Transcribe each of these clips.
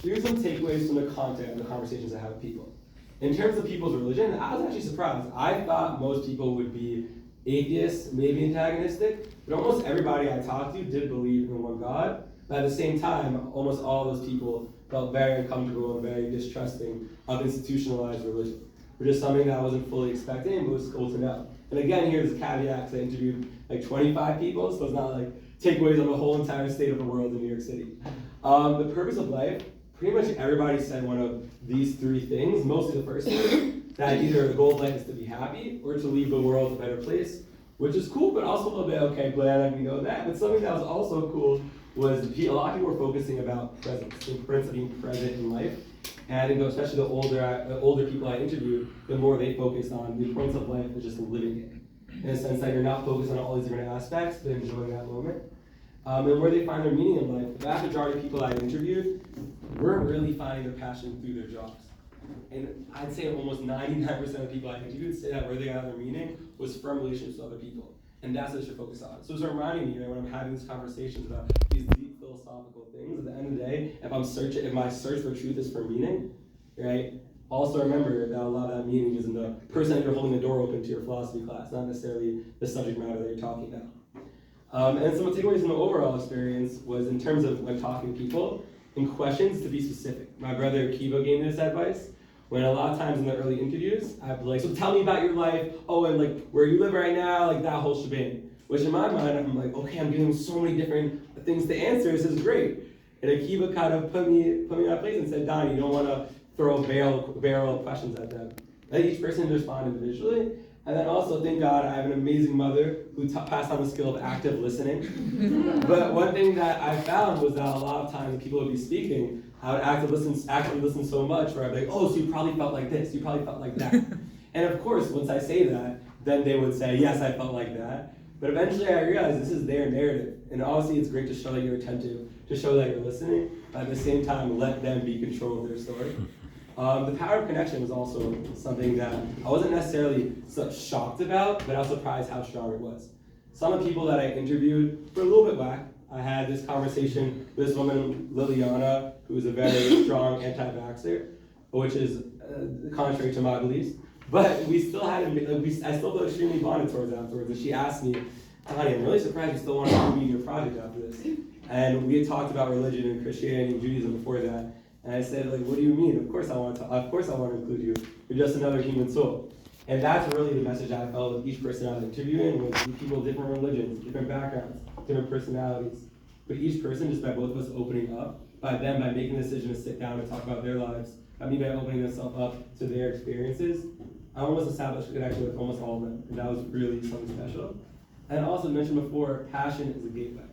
here's some takeaways from the content of the conversations I have with people. In terms of people's religion, I was actually surprised. I thought most people would be atheists, maybe antagonistic, but almost everybody I talked to did believe in one God. But at the same time, almost all those people felt very uncomfortable and very distrusting of institutionalized religion, which is something that I wasn't fully expecting, but was cool to know. And again, here's a caveat, because I interviewed like 25 people, so it's not like takeaways on the whole entire state of the world in New York City. The purpose of life, pretty much everybody said one of these three things, mostly the first one, that either the goal of life is to be happy or to leave the world a better place, which is cool, but also a little bit, okay, glad I know that. But something that was also cool was a lot of people were focusing about presence, the importance of being present in life. And I think especially the older people I interviewed, the more they focused on the importance of life is just living it. In a sense that you're not focused on all these different aspects, but enjoying that moment. And where they find their meaning in life, the vast majority of people I interviewed weren't really finding their passion through their jobs. And I'd say almost 99% of people I interviewed say that where they got their meaning was from relationships with other people. And that's what you should focus on. So it's reminding me that when I'm having these conversations about these deep philosophical things, at the end of the day, if my search for truth is for meaning, right? Also remember that a lot of that meaning is in the person that you're holding the door open to your philosophy class, not necessarily the subject matter that you're talking about. And some takeaways from the overall experience was in terms of when talking to people, in questions to be specific. My brother Kibo gave me this advice. When a lot of times in the early interviews, I'd be like, so tell me about your life, oh, and like where you live right now, like that whole shebang. Which in my mind, I'm like, okay, I'm giving him so many different things to answer, this is great. And Akiva kind of put me in that place and said, Donnie, you don't want to throw a barrel of questions at them. Let each person respond individually. And then also, thank God, I have an amazing mother who passed on the skill of active listening. But one thing that I found was that a lot of times people would be speaking, I would actively listen so much where I'd be like, oh, so you probably felt like this, you probably felt like that. And of course, once I say that, then they would say, yes, I felt like that. But eventually I realized this is their narrative. And obviously it's great to show that you're attentive, to show that you're listening, but at the same time, let them be in control of their story. The power of connection was also something that I wasn't necessarily so shocked about, but I was surprised how strong it was. Some of the people that I interviewed were a little bit whack. I had this conversation with this woman, Liliana, who is a very strong anti-vaxxer, which is contrary to my beliefs. But we still had, I still felt extremely bonded towards her afterwards. And she asked me, Tony, I'm really surprised you still want to include me in your project after this. And we had talked about religion and Christianity and Judaism before that. And I said, like, what do you mean? Of course I want to include you. You're just another human soul. And that's really the message I felt with each person I was interviewing, was people of different religions, different backgrounds, different personalities. But each person, just by both of us opening up, by making the decision to sit down and talk about their lives, by me by opening themselves up to their experiences, I almost established a connection with almost all of them. And that was really something special. And I also mentioned before, passion is a gateway.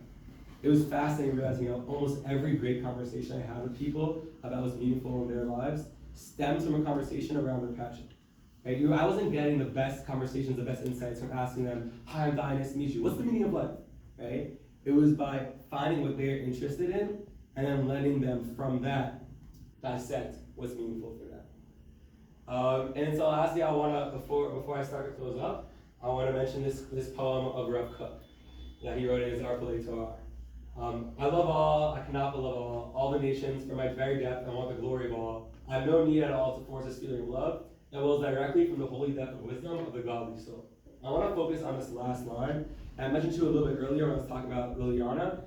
It was fascinating realizing how almost every great conversation I had with people about what's meaningful in their lives stems from a conversation around their passion. Right? I wasn't getting the best conversations, the best insights from asking them, hi, I'm Di, nice to meet you. What's the meaning of life? Right? It was by finding what they're interested in and then letting them from that dissect what's meaningful for them. And so lastly, I want to, before I start to close up, I want to mention this poem of Rav Kook that he wrote in his Arpalei Torah. I love all, I cannot but love all the nations, for my very depth, I want the glory of all. I have no need at all to force this feeling of love that wills directly from the holy depth of wisdom of the godly soul. I want to focus on this last line. And I mentioned to you a little bit earlier when I was talking about Liliana,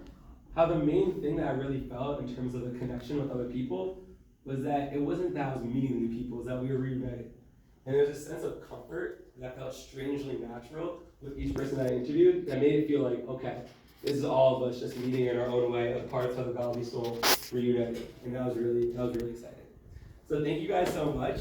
how the main thing that I really felt in terms of the connection with other people was that it wasn't that I was meeting new people, it was that we were reunited. And there's a sense of comfort that felt strangely natural with each person that I interviewed that made it feel like, okay, this is all of us just meeting in our own way, a part of the godly soul, reunited. And that was really exciting. So thank you guys so much.